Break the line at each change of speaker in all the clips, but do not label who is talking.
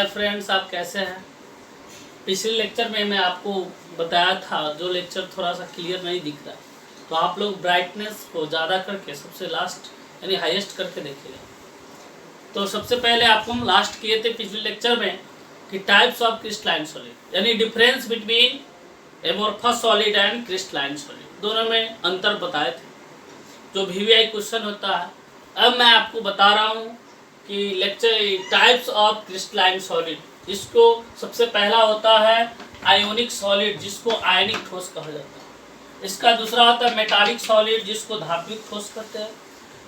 Hi friends, आप कैसे हैं। पिछले लेक्चर में मैं आपको बताया था, जो लेक्चर थोड़ा सा क्लियर नहीं दिख रहा, तो आप लोग ब्राइटनेस को ज़्यादा करके सबसे लास्ट यानी हाईएस्ट करके देखिएगा। तो सबसे पहले आपको हम लास्ट किए थे पिछले लेक्चर में कि टाइप्स ऑफ क्रिस्टलाइन सॉलिड, यानी difference between amorphous solid and crystalline solid, दोनों में अंतर बताए थे, जो VVI क्वेश्चन होता है। अब मैं आपको बता रहा हूँ कि lecture types of crystalline solid, इसको सबसे पहला होता है आयोनिक सॉलिड, जिसको आयनिक ठोस कहा जाता है। इसका दूसरा होता है मेटालिक सॉलिड, जिसको धात्विक ठोस कहते हैं।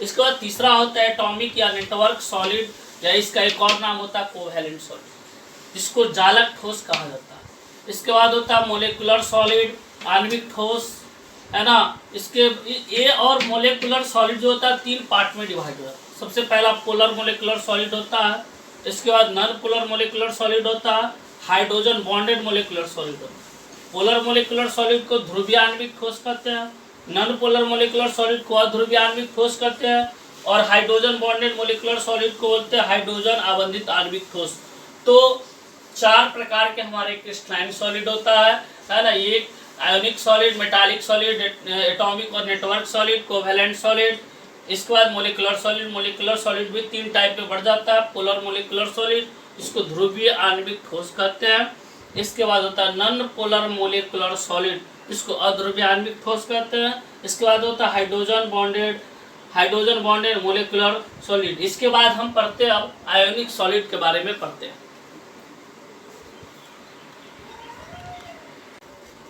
इसके बाद तीसरा होता है एटॉमिक या नेटवर्क सॉलिड, या इसका एक और नाम होता है कोवैलेंट सॉलिड, जिसको जालक ठोस कहा जाता है। इसके बाद होता है मोलेकुलर सॉलिड, आणविक ठोस, है ना। इसके ये और मोलेकुलर सॉलिड जो होता है 3 पार्ट में डिवाइड होता है। सबसे पहला पोलर मोलेकुलर सॉलिड होता है, इसके बाद नॉन पोलर मोलेकुलर सॉलिड होता है, हाइड्रोजन बॉन्डेड मोलेकुलर सॉलिड होता है। पोलर मोलेकुलर सॉलिड को ध्रुवीय आणविक ठोस कहते हैं, नॉन पोलर मोलेकुलर सॉलिड को अध्रुवीय आणविक ठोस कहते हैं, और हाइड्रोजन बॉन्डेड मोलेकुलर सॉलिड को बोलते हैं हाइड्रोजन आबंधित आणविक ठोस। तो 4 प्रकार के हमारे क्रिस्टलाइन सॉलिड होता है ना। ये ionic solid, metallic solid, atomic और नेटवर्क सॉलिड, कोवैलेंट सॉलिड। इसके बाद मोलेकुलर सॉलिड, मोलेकुलर सॉलिड भी 3 टाइप में बढ़ जाता है। पोलर मोलेकुलर सॉलिड, इसको ध्रुवीय आणविक ठोस कहते हैं। इसके बाद होता है नॉन पोलर मोलेकुलर सॉलिड, इसको अध्रुवीय आणविक ठोस कहते हैं। इसके बाद होता है हाइड्रोजन बॉन्डेड मोलेकुलर सॉलिड। इसके बाद हम पढ़ते हैं अब आयोनिक सॉलिड के बारे में पढ़ते हैं।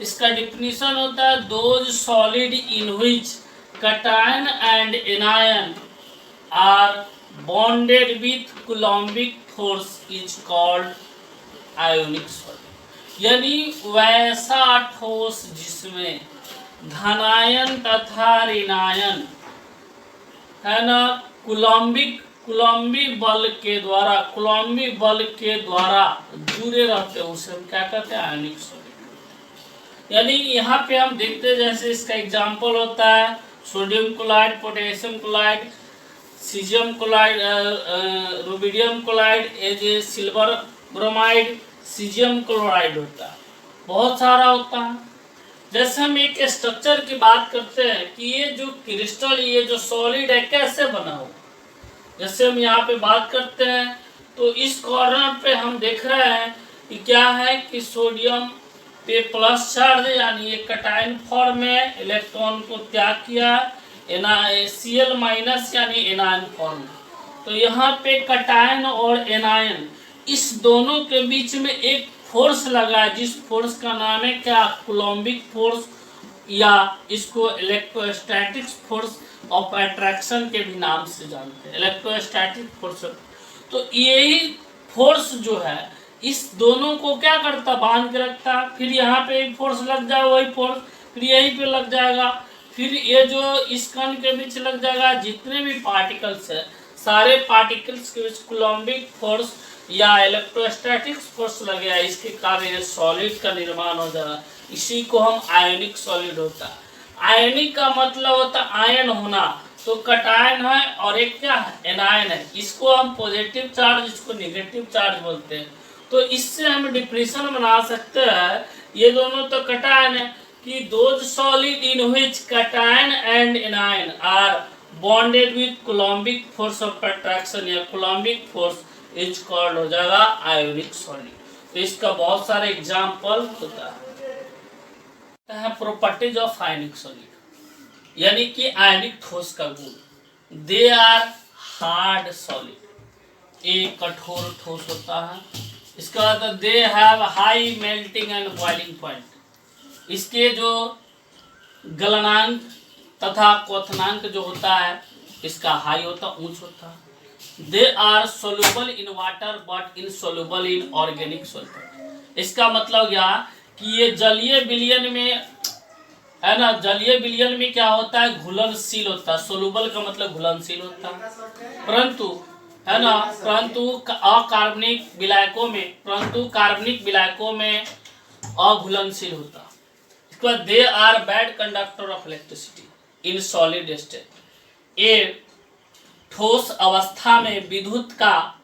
इसका डिफिनीशन होता है those solid in which cation and anion are bonded with coulombic force is called ionic solid। यानी वैसा ठोस जिसमें धनायन तथा ऋणायन, है ना, कुलम्बी बल के द्वारा जुड़े रहते हैं, उसे हम क्या कहते हैं, आयनिक सॉलिड। यानी यहाँ पे हम देखते हैं, जैसे इसका एग्जाम्पल होता है sodium chloride, potassium chloride, caesium chloride, rubidium chloride, ये सिल्वर ब्रोमाइड, सीजियम क्लोराइड होता है, बहुत सारा होता है। जैसे हम एक स्ट्रक्चर की बात करते हैं कि ये जो क्रिस्टल, ये जो सॉलिड है कैसे बना हो, जैसे हम यहाँ पे बात करते हैं तो इस कॉर्नर पे हम देख रहे हैं कि क्या है कि सोडियम पे प्लस चार्ज, यानी ये कटायन फॉर्म में इलेक्ट्रॉन को त्याग किया, Cl माइनस यानी एनायन फॉर्म। तो यहाँ पे कटायन और एनायन, इस दोनों के बीच में एक फोर्स लगा है, जिस फोर्स का नाम है क्या, कुलम्बिक फोर्स, या इसको इलेक्ट्रोस्टैटिक फोर्स ऑफ अट्रैक्शन के भी नाम से जानते हैं, इलेक्ट्रोस्टैटिक फोर्स। तो यही फोर्स जो है इस दोनों को क्या करता, बांध के रखता। फिर यहाँ पे एक फोर्स लग जाए, वही फोर्स फिर यहीं पे लग जाएगा, फिर ये जो इस कण के बीच लग जाएगा। जितने भी पार्टिकल्स है, सारे पार्टिकल्स के बीच कुलम्बिक फोर्स या इलेक्ट्रोस्टैटिक फोर्स लगेगा, इसके कारण ये सॉलिड का निर्माण हो जाएगा। इसी को हम आयनिक सॉलिड होता है। आयनिक का मतलब होता है आयन होना, तो कटायन है और एक क्या है, एनायन है। इसको हम पॉजिटिव चार्ज, इसको नेगेटिव चार्ज बोलते हैं। तो इससे हम डिफिनेशन बना सकते हैं, ये दोनों तो कटायन है, कि those solid in which cation and anion are bonded with Coulombic force of attraction, या कुलम्बिक फोर्स इज कॉल्ड हो जाएगा आयोनिक सॉलिड। तो इसका बहुत सारे एग्जाम्पल होता है। प्रॉपर्टीज ऑफ आयनिक सॉलिड, यानी कि आयनिक ठोस का गुण। दे आर हार्ड सॉलिड, एक कठोर ठोस होता है। इसके बाद they have high melting and boiling point, इसके जो गलनांक तथा क्वथनांक जो होता है, इसका हाई होता, ऊंच होता है। They are soluble in water but insoluble in organic solvent. इसका मतलब क्या कि ये जलीय विलयन में, है ना, जलीय विलयन में क्या होता है, घुलनशील होता है। सोल्यूबल का मतलब घुलनशील होता है, परंतु, है ना, कार्बनिक विलायकों में अघुलनशील होता है। इसके बाद they are bad conductor of electricity in solid state. ये ठोस अवस्था में विद्युत का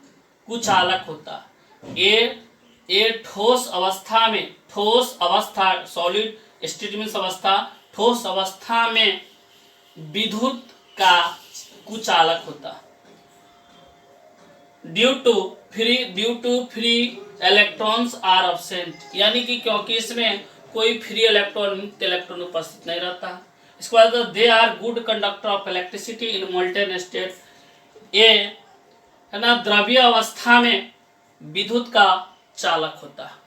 कुचालक होता है। ए ठोस अवस्था में, ठोस अवस्था, सॉलिड स्टेट मीन्स अवस्था, ठोस अवस्था में विद्युत का कुचालक होता है। Due to free electrons are absent, यानी कि क्योंकि इसमें कोई फ्री इलेक्ट्रॉन, मुक्त इलेक्ट्रॉन उपस्थित नहीं रहता। इसके बाद they are good conductor of electricity in molten state, ये है ना द्रव्य अवस्था में विद्युत का चालक होता है।